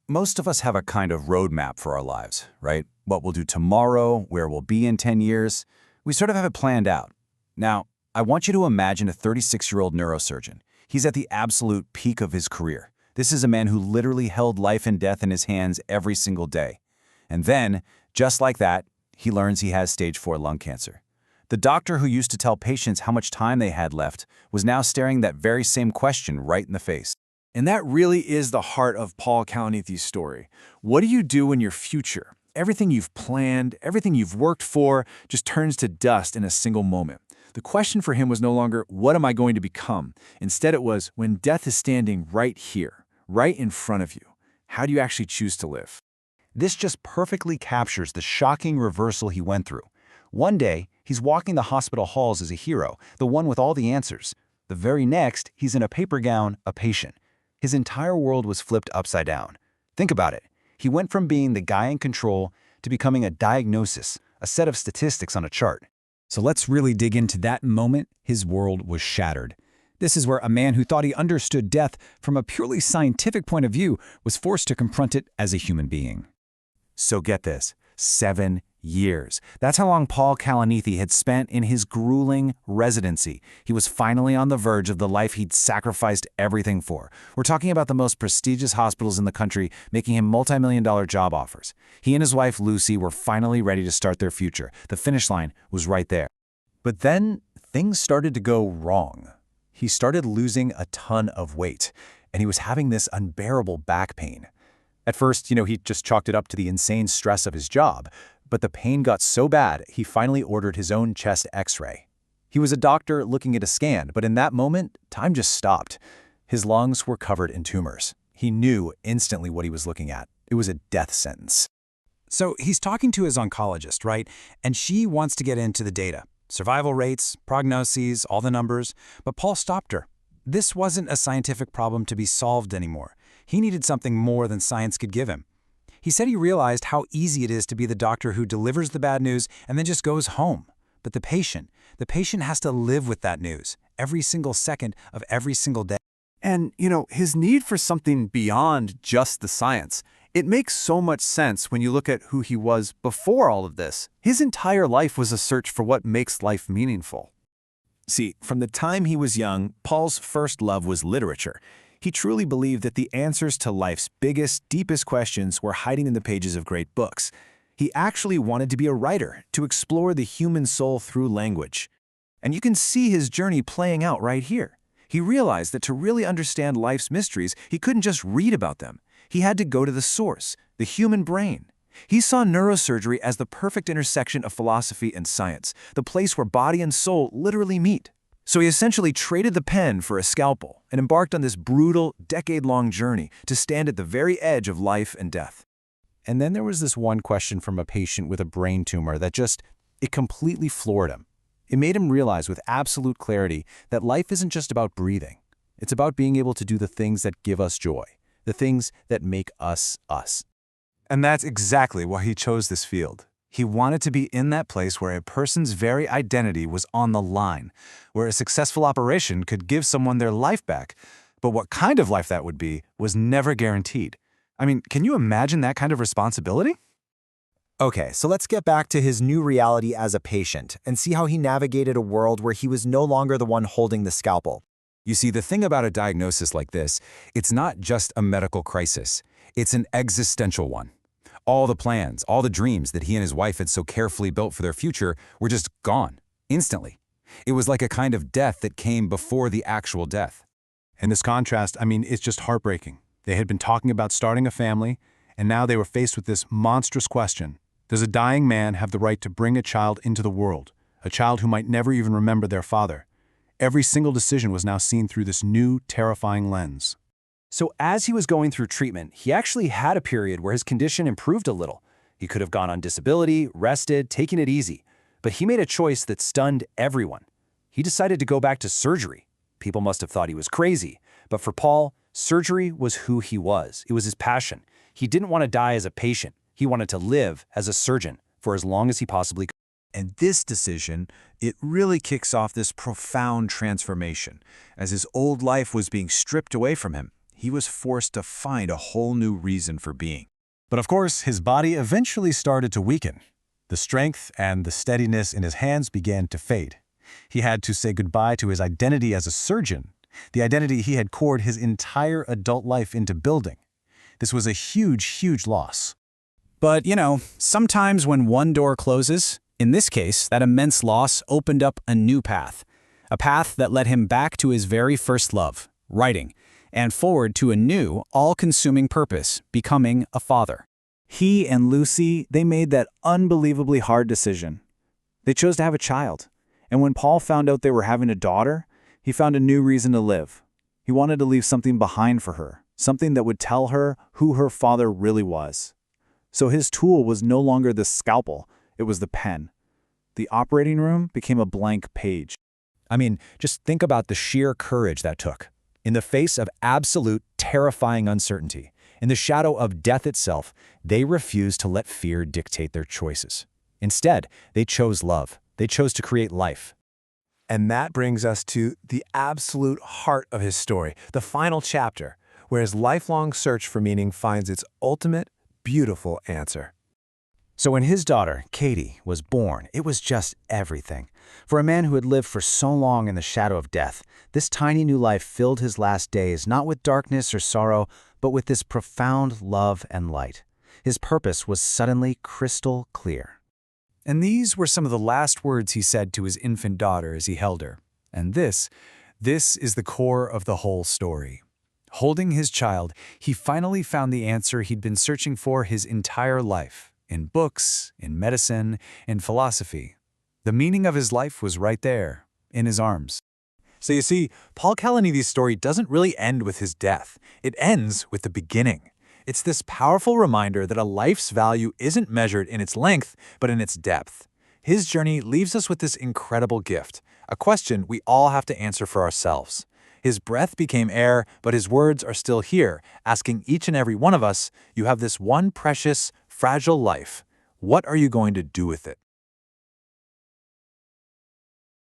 Most of us have a kind of roadmap for our lives, right? What we'll do tomorrow, where we'll be in 10 years. We sort of have it planned out. Now, I want you to imagine a 36-year-old neurosurgeon. He's at the absolute peak of his career. This is a man who literally held life and death in his hands every single day. And then, just like that, he learns he has stage 4 lung cancer. The doctor who used to tell patients how much time they had left was now staring that very same question right in the face. And that really is the heart of Paul Kalanithi's story. What do you do in your future? Everything you've planned, everything you've worked for, just turns to dust in a single moment. The question for him was no longer, what am I going to become? Instead, it was, when death is standing right here, right in front of you, how do you actually choose to live? This just perfectly captures the shocking reversal he went through. One day, he's walking the hospital halls as a hero, the one with all the answers. The very next, he's in a paper gown, a patient. His entire world was flipped upside down. Think about it. He went from being the guy in control to becoming a diagnosis, a set of statistics on a chart. So let's really dig into that moment his world was shattered. This is where a man who thought he understood death from a purely scientific point of view was forced to confront it as a human being. So get this, 7 years. That's how long Paul Kalanithi had spent in his grueling residency. He was finally on the verge of the life he'd sacrificed everything for. We're talking about the most prestigious hospitals in the country, making him multi-million-dollar job offers. He and his wife, Lucy, were finally ready to start their future. The finish line was right there. But then things started to go wrong. He started losing a ton of weight, and he was having this unbearable back pain. At first, he just chalked it up to the insane stress of his job. But the pain got so bad, he finally ordered his own chest x-ray. He was a doctor looking at a scan, but in that moment, time just stopped. His lungs were covered in tumors. He knew instantly what he was looking at. It was a death sentence. So he's talking to his oncologist, right? And she wants to get into the data. Survival rates, prognoses, all the numbers. But Paul stopped her. This wasn't a scientific problem to be solved anymore. He needed something more than science could give him. He said he realized how easy it is to be the doctor who delivers the bad news and then just goes home. But the patient has to live with that news every single second of every single day. And, his need for something beyond just the science, it makes so much sense when you look at who he was before all of this. His entire life was a search for what makes life meaningful. See, from the time he was young, Paul's first love was literature. He truly believed that the answers to life's biggest, deepest questions were hiding in the pages of great books. He actually wanted to be a writer, to explore the human soul through language. And you can see his journey playing out right here. He realized that to really understand life's mysteries, he couldn't just read about them. He had to go to the source, the human brain. He saw neurosurgery as the perfect intersection of philosophy and science, the place where body and soul literally meet. So he essentially traded the pen for a scalpel and embarked on this brutal, decade-long journey to stand at the very edge of life and death. And then there was this one question from a patient with a brain tumor that it completely floored him. It made him realize with absolute clarity that life isn't just about breathing. It's about being able to do the things that give us joy, the things that make us us. And that's exactly why he chose this field. He wanted to be in that place where a person's very identity was on the line, where a successful operation could give someone their life back. But what kind of life that would be was never guaranteed. I mean, can you imagine that kind of responsibility? Okay, so let's get back to his new reality as a patient and see how he navigated a world where he was no longer the one holding the scalpel. You see, the thing about a diagnosis like this, it's not just a medical crisis. It's an existential one. All the plans, all the dreams that he and his wife had so carefully built for their future were just gone, instantly. It was like a kind of death that came before the actual death. And this contrast, it's just heartbreaking. They had been talking about starting a family, and now they were faced with this monstrous question. Does a dying man have the right to bring a child into the world, a child who might never even remember their father? Every single decision was now seen through this new, terrifying lens. So as he was going through treatment, he actually had a period where his condition improved a little. He could have gone on disability, rested, taken it easy. But he made a choice that stunned everyone. He decided to go back to surgery. People must have thought he was crazy. But for Paul, surgery was who he was. It was his passion. He didn't want to die as a patient. He wanted to live as a surgeon for as long as he possibly could. And this decision, it really kicks off this profound transformation. As his old life was being stripped away from him, he was forced to find a whole new reason for being. But of course, his body eventually started to weaken. The strength and the steadiness in his hands began to fade. He had to say goodbye to his identity as a surgeon, the identity he had poured his entire adult life into building. This was a huge, huge loss. But, sometimes when one door closes, in this case, that immense loss opened up a new path. A path that led him back to his very first love, writing, and forward to a new, all-consuming purpose, becoming a father. He and Lucy, they made that unbelievably hard decision. They chose to have a child. And when Paul found out they were having a daughter, he found a new reason to live. He wanted to leave something behind for her, something that would tell her who her father really was. So his tool was no longer the scalpel, it was the pen. The operating room became a blank page. I mean, just think about the sheer courage that took. In the face of absolute, terrifying uncertainty, in the shadow of death itself, they refused to let fear dictate their choices. Instead, they chose love. They chose to create life. And that brings us to the absolute heart of his story, the final chapter, where his lifelong search for meaning finds its ultimate, beautiful answer. So when his daughter, Katie, was born, it was just everything. For a man who had lived for so long in the shadow of death, this tiny new life filled his last days not with darkness or sorrow, but with this profound love and light. His purpose was suddenly crystal clear. And these were some of the last words he said to his infant daughter as he held her. And this is the core of the whole story. Holding his child, he finally found the answer he'd been searching for his entire life. In books, in medicine, in philosophy. The meaning of his life was right there, in his arms. So you see, Paul Kalanithi's story doesn't really end with his death. It ends with the beginning. It's this powerful reminder that a life's value isn't measured in its length, but in its depth. His journey leaves us with this incredible gift, a question we all have to answer for ourselves. His breath became air, but his words are still here, asking each and every one of us, you have this one precious, fragile life. What are you going to do with it?